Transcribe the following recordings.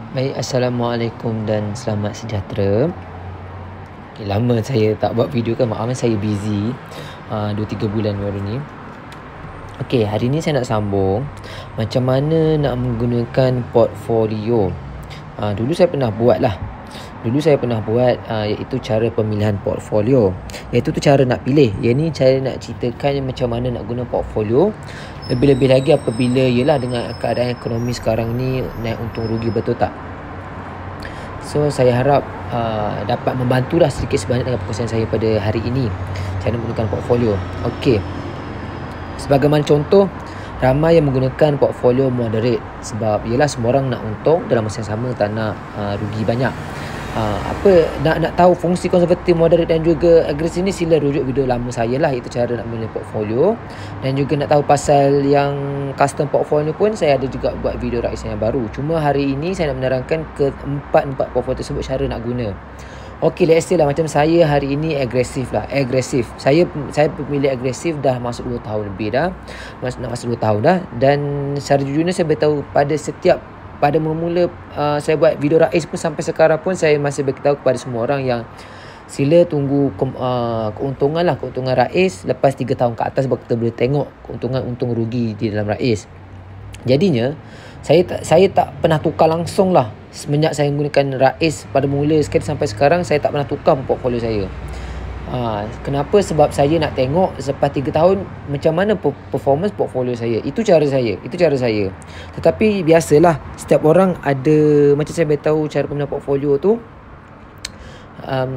Baik, Assalamualaikum dan selamat sejahtera. Okay, lama saya tak buat video kan, maaf saya busy 2-3 bulan baru ni. Okay, hari ni saya nak sambung macam mana nak menggunakan portfolio. Dulu saya pernah buat iaitu cara pemilihan portfolio. Iaitu tu cara nak pilih. Yang ni cara nak ceritakan macam mana nak guna portfolio. Lebih-lebih lagi apabila ialah dengan keadaan ekonomi sekarang ni naik untung rugi, betul tak? So saya harap dapat membantulah sedikit sebanyak dengan perkongsian saya pada hari ini, cara menggunakan portfolio. Okey. Sebagaimana contoh, ramai yang menggunakan portfolio moderate sebab ialah semua orang nak untung dalam masa yang sama, tak nak rugi banyak. Nak tahu fungsi konservatif, moderate dan juga agresif ni, sila rujuk video lama saya lah, iaitu cara nak memilih portfolio. Dan juga nak tahu pasal yang custom portfolio pun saya ada juga buat video rais yang baru. Cuma hari ini saya nak menerangkan ke empat portfolio tersebut, cara nak guna. Okey, let's say lah macam saya hari ini agresif. Saya pemilih agresif dah masuk 2 tahun lebih dah. Nak masuk 2 tahun dah. Dan secara jujurnya saya beritahu pada mula-mula saya buat video rais pun sampai sekarang pun saya masih beritahu kepada semua orang yang sila tunggu keuntungan rais lepas 3 tahun ke atas, sebab kita boleh tengok keuntungan untung rugi di dalam rais. Jadinya saya tak pernah tukar langsung lah semenjak saya menggunakan rais pada mula sekali sampai sekarang. Saya tak pernah tukar portfolio saya. Kenapa? Sebab saya nak tengok selepas 3 tahun macam mana performance portfolio saya. Itu cara saya. Tetapi biasalah, setiap orang ada, macam saya beritahu cara pemilihan portfolio tu,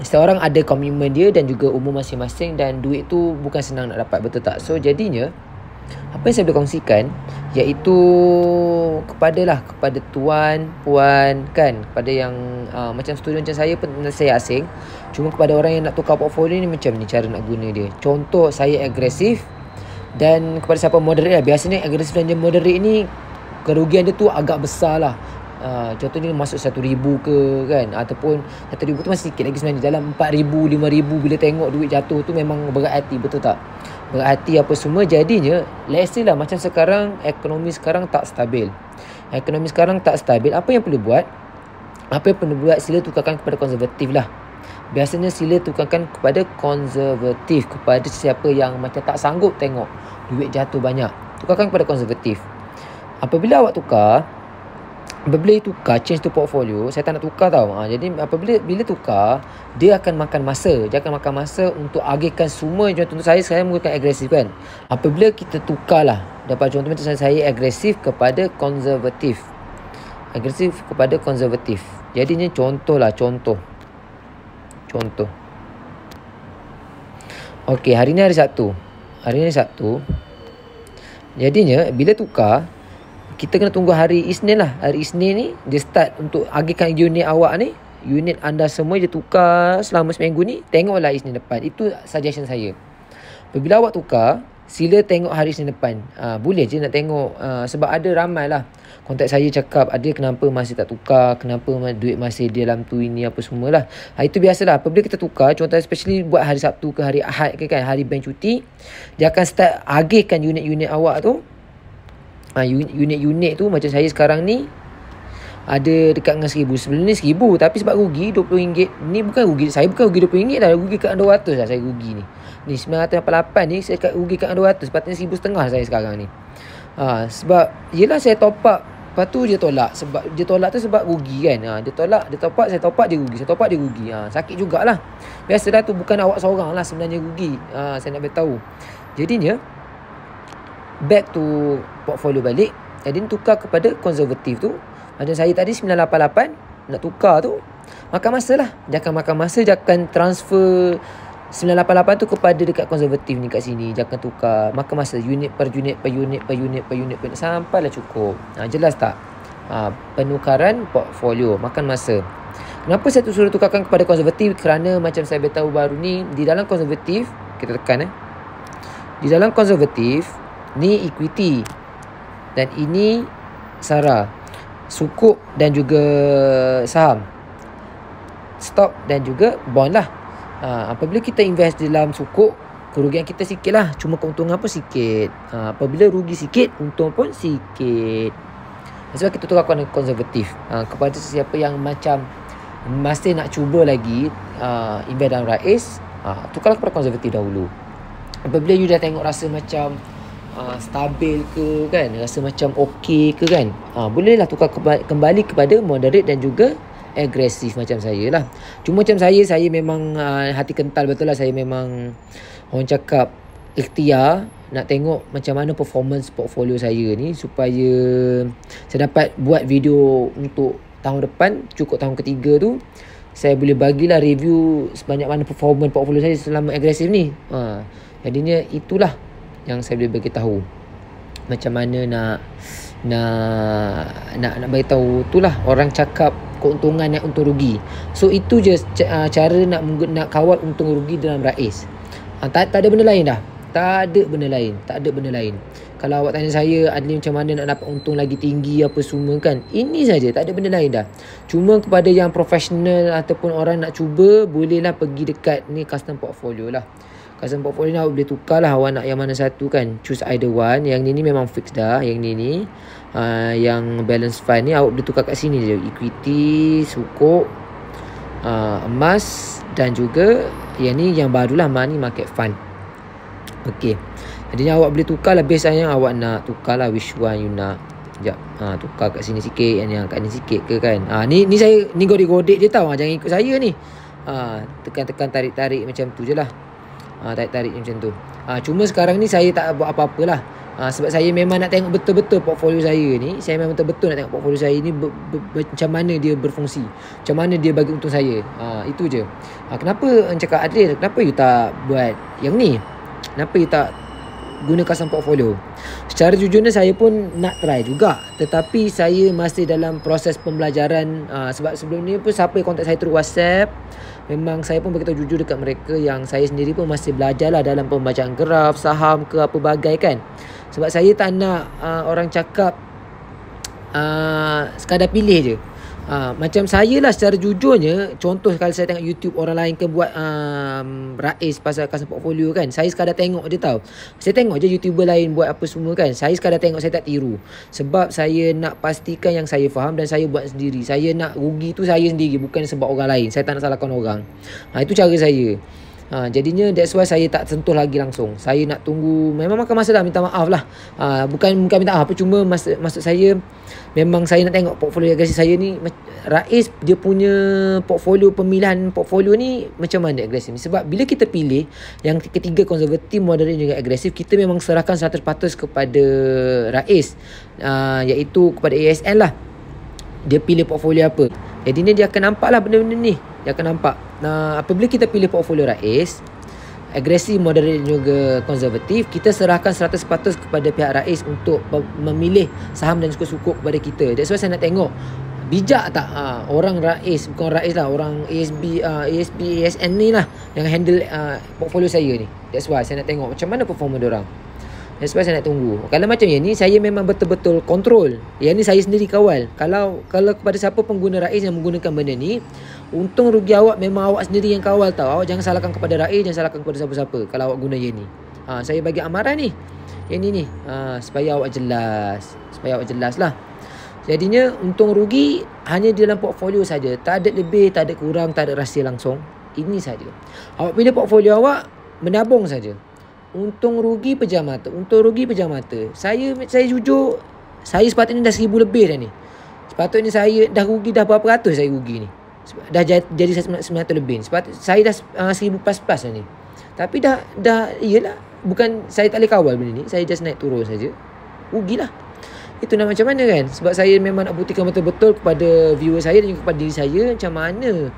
setiap orang ada komitmen dia dan juga umur masing-masing, dan duit tu bukan senang nak dapat, betul tak? So jadinya apa yang saya boleh kongsikan iaitu kepada tuan, puan kan, kepada yang macam student macam saya pun, saya asing. Cuma kepada orang yang nak tukar portfolio ni, macam ni cara nak guna dia. Contoh saya agresif, dan kepada siapa moderate lah. Biasanya agresif dan moderate ni kerugian dia tu agak besar lah. Contohnya masuk 1,000 ke kan, ataupun 1,000 tu masih sikit lagi sebenarnya. Dalam 4,000, 5,000 bila tengok duit jatuh tu memang berat hati, betul tak? Berat hati apa semua. Jadinya let's say lah macam sekarang, ekonomi sekarang tak stabil. Apa yang perlu buat? Sila tukarkan kepada konservatif lah. Biasanya sila tukarkan kepada konservatif, kepada siapa yang macam tak sanggup tengok duit jatuh banyak. Tukarkan kepada konservatif. Apabila change to portfolio, saya tak nak tukar tau. Jadi bila tukar, dia akan makan masa. Untuk agihkan semua. Contoh saya menggunakan agresif kan. Apabila kita tukar lah, dapat contoh macam saya agresif kepada konservatif. Jadinya contoh. Okey, hari ni hari Sabtu. Jadinya bila tukar, kita kena tunggu hari Isnin lah. Hari Isnin ni dia start untuk agihkan unit awak ni. Unit anda semua dia tukar selama seminggu ni. Tengoklah Isnin depan. Itu suggestion saya. Apabila awak tukar, sila tengok hari Isnin depan. Boleh je nak tengok. Sebab ada ramai lah kontak saya cakap, ada kenapa masih tak tukar, kenapa duit masih di dalam tu ini apa semualah. Itu biasalah. Apabila kita tukar, contoh especially buat hari Sabtu ke hari Ahad ke kan, hari bank cuti, dia akan start agihkan unit-unit awak tu. Unit tu macam saya sekarang ni ada dekat dengan 1,000. Sebelum ni 1,000, tapi sebab rugi RM20. Ni bukan rugi, saya bukan rugi RM20 dah, rugi kat 200 lah saya rugi ni. Ni 988 ni saya rugi kat 200, sepatutnya 1,500 saya sekarang ni. Sebab yelah saya top up, lepas tu dia tolak. Sebab dia tolak tu sebab rugi kan. Dia top up, saya top up dia rugi. Sakit jugalah. Biasalah tu, bukan awak seorang lah sebenarnya rugi. Saya nak beritahu. Jadinya back to portfolio balik. Jadi tukar kepada konservatif tu. Macam saya tadi 988 nak tukar tu, makan masa lah. Dia akan makan masa, dia akan transfer 988 tu kepada dekat konservatif ni kat sini. Dia akan tukar, makan masa unit per unit sampailah cukup. Jelas tak? Penukaran portfolio makan masa. Kenapa saya suruh tukarkan kepada konservatif? Kerana macam saya beritahu baru ni, di dalam konservatif, kita tekan di dalam konservatif ni equity, dan ini SARA, sukuk dan juga saham, stok dan juga bond lah. Apabila kita invest dalam sukuk, kerugian kita sikit lah, cuma keuntungan pun sikit. Apabila rugi sikit, untung pun sikit. Sebab kita tukar kepada konservatif. Kepada sesiapa yang macam masih nak cuba lagi invest dalam RAIS, tukarlah kepada konservatif dahulu. Apabila you dah tengok rasa macam stabil ke kan, rasa macam okey ke kan, bolehlah tukar kembali kepada moderate dan juga agresif macam saya lah. Cuma macam saya memang hati kental betul lah. Saya memang orang cakap ikhtiar nak tengok macam mana performance portfolio saya ni supaya saya dapat buat video untuk tahun depan, cukup tahun ketiga tu saya boleh bagilah review sebanyak mana performance portfolio saya selama agresif ni. Jadinya itulah yang saya boleh bagi tahu macam mana nak bagi tahu itulah orang cakap keuntungan naik untung rugi. So itu je cara nak kawal untung rugi dalam RAIS. Tak ada benda lain dah. Tak ada benda lain. Kalau awak tanya saya, Adli macam mana nak dapat untung lagi tinggi apa semua kan, ini saja, tak ada benda lain dah. Cuma kepada yang profesional ataupun orang nak cuba, bolehlah pergi dekat ni custom portfolio lah. Custom portfolio ni awak boleh tukar lah awak nak yang mana satu kan. Choose either one. Yang ni memang fix dah. Yang ni yang balance fund ni awak boleh tukar kat sini je. Equity, sukuk, emas dan juga yang ni yang barulah money market fund. Okey. Jadinya awak boleh tukar lah base yang awak nak. Tukar lah which one you nak. Sekejap. Tukar kat sini sikit, yang kat ni sikit ke kan. Ni saya ni godek-godek je tau. Jangan ikut saya ni. Tekan-tekan tarik-tarik macam tu je lah. Tarik-tarik macam tu. Cuma sekarang ni saya tak buat apa-apa lah. Sebab saya memang nak tengok betul-betul portfolio saya ni. Saya memang betul-betul nak tengok portfolio saya ni macam mana dia berfungsi, macam mana dia bagi untung saya. Itu je. Kenapa cakap Adil, kenapa you tak buat yang ni? Kenapa you tak guna custom portfolio? Secara jujurnya saya pun nak try juga, tetapi saya masih dalam proses pembelajaran. Sebab sebelum ni pun siapa yang kontak saya through WhatsApp, memang saya pun beritahu jujur dekat mereka yang saya sendiri pun masih belajar lah dalam pembacaan graf, saham ke apa bagai kan. Sebab saya tak nak orang cakap sekadar pilih je. Macam saya lah secara jujurnya, contoh kalau saya tengok YouTube orang lain ke buat RAIS pasal custom portfolio kan, saya sekadar tengok je tau. Saya tengok je YouTuber lain buat apa semua kan. Saya sekadar tengok, saya tak tiru. Sebab saya nak pastikan yang saya faham dan saya buat sendiri. Saya nak rugi tu saya sendiri, bukan sebab orang lain. Saya tak nak salahkan orang. Itu cara saya. Jadinya that's why saya tak sentuh lagi langsung. Saya nak tunggu, memang makan masa lah, minta maaf lah. Bukan minta maaf, cuma maksud saya memang saya nak tengok portfolio agresif saya ni. RAIS dia punya portfolio, pemilihan portfolio ni macam mana agresif ni. Sebab bila kita pilih yang ketiga, konservatif, moderate juga agresif, kita memang serahkan 100% kepada RAIS, iaitu kepada ASN lah. Dia pilih portfolio apa, jadi ni dia akan nampak lah benda-benda ni. Dia akan nampak. Apabila kita pilih portfolio RAIS, agresif, moderate dan juga konservatif, kita serahkan 100% kepada pihak RAIS untuk memilih saham dan sukuk-sukuk kepada kita. That's why saya nak tengok bijak tak orang RAIS, bukan RAIS lah, orang ASB, ASN ni lah yang handle portfolio saya ni. That's why saya nak tengok macam mana performa diorang. That's why saya nak tunggu. Kalau macam yang ni, saya memang betul-betul kontrol. Yang ni saya sendiri kawal. Kalau kepada siapa pengguna RAIS yang menggunakan benda ni, untung rugi awak memang awak sendiri yang kawal tau. Awak jangan salahkan kepada RAIS, jangan salahkan kepada siapa-siapa kalau awak guna yang ni. Saya bagi amaran ni, yang ni supaya awak jelas lah. Jadinya untung rugi hanya di dalam portfolio saja. Tak ada lebih, tak ada kurang, tak ada rahsia langsung. Ini saja. Awak pilih portfolio awak, menabung saja. Untung rugi pejam mata. Saya jujur, saya sepatutnya dah 1000 lebih dah ni. Sepatutnya saya dah rugi dah berapa ratus saya rugi ni. Dah jadi 900 lebih. Saya dah 1000 plus dah ni. Tapi dah iyalah, bukan saya tak boleh kawal benda ni. Saya just naik turun saja. Rugilah. Itu nak macam mana kan? Sebab saya memang nak buktikan betul-betul kepada viewer saya dan juga kepada diri saya macam mana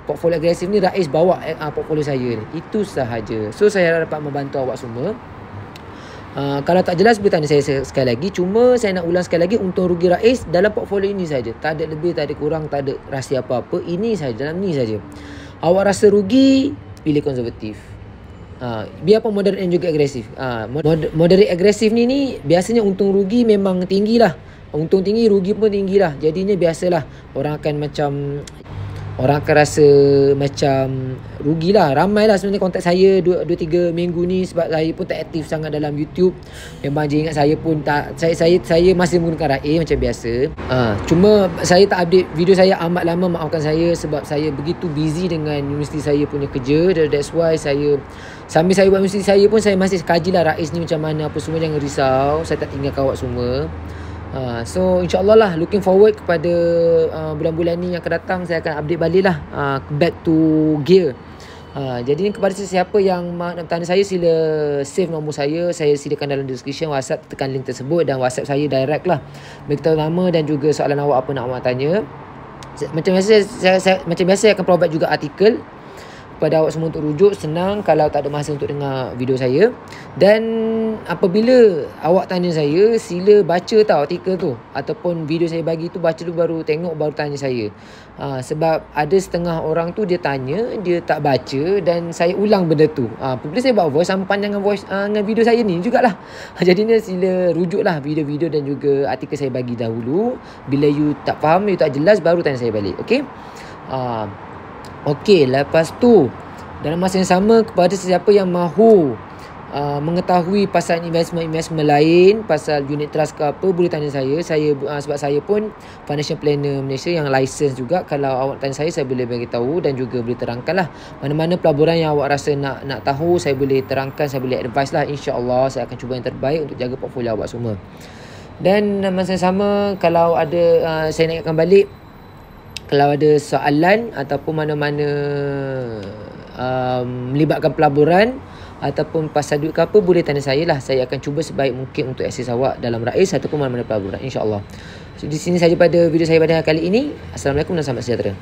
portfolio agresif ni RAIS bawa portfolio saya ni. Itu sahaja. So saya harap dapat membantu awak semua. Kalau tak jelas boleh tanya saya sekali lagi. Cuma saya nak ulang sekali lagi, untung rugi RAIS dalam portfolio ini saja. Tak ada lebih, tak ada kurang, tak ada rahsia apa-apa. Ini saja, dalam ni saja. Awak rasa rugi, pilih konservatif. Biarpun moderate dan juga agresif. Moderate agresif ni biasanya untung rugi memang tinggi lah. Untung tinggi, rugi pun tinggi lah. Jadinya biasalah orang akan macam orang akan rasa macam rugilah. Ramai lah sebenarnya kontak saya 2-3 minggu ni sebab saya pun tak aktif sangat dalam YouTube. Memang je ingat saya pun tak, saya masih menggunakan Raih macam biasa. Cuma saya tak update video saya amat lama, maafkan saya sebab saya begitu busy dengan universiti saya punya kerja. That's why saya sambil saya buat universiti saya pun saya masih kajilah Raih ni macam mana apa semua. Jangan risau, saya tak tinggal kawat semua. So insyaAllah lah, looking forward kepada bulan-bulan ni yang akan datang. Saya akan update balik lah, back to gear. Jadi kepada sesiapa yang nak bertanya saya, sila save nombor saya sediakan dalam description WhatsApp, tekan link tersebut, dan WhatsApp saya direct lah, beritahu nama dan juga soalan awak apa nak awak tanya. Macam biasa saya akan provide juga artikel kepada awak semua untuk rujuk. Senang kalau tak ada masa untuk dengar video saya. Dan apabila awak tanya saya, sila baca tau artikel tu ataupun video saya bagi tu, baca dulu baru tengok, baru tanya saya. Sebab ada setengah orang tu dia tanya, dia tak baca, dan saya ulang benda tu. Apabila saya buat voice sama panjang dengan voice dengan video saya ni jugalah. Jadinya sila rujuklah video-video dan juga artikel saya bagi dahulu. Bila you tak faham, you tak jelas, baru tanya saya balik. Okay? Okey, lepas tu dalam masa yang sama, kepada sesiapa yang mahu mengetahui pasal investment lain, pasal unit trust ke apa, boleh tanya saya. Sebab saya pun financial planner Malaysia yang license juga. Kalau awak tanya saya boleh bagi tahu dan juga boleh terangkan lah mana-mana pelaburan yang awak rasa nak tahu. Saya boleh terangkan, saya boleh advice lah. InsyaAllah saya akan cuba yang terbaik untuk jaga portfolio awak semua. Dan masa yang sama, kalau ada saya nak ingatkan balik, kalau ada soalan ataupun mana-mana melibatkan pelaburan ataupun pasal duit ke apa, boleh tanya saya lah. Saya akan cuba sebaik mungkin untuk assist awak dalam Raih ataupun mana-mana pelaburan, insyaAllah. So, di sini saja pada video saya pada kali ini. Assalamualaikum dan selamat sejahtera.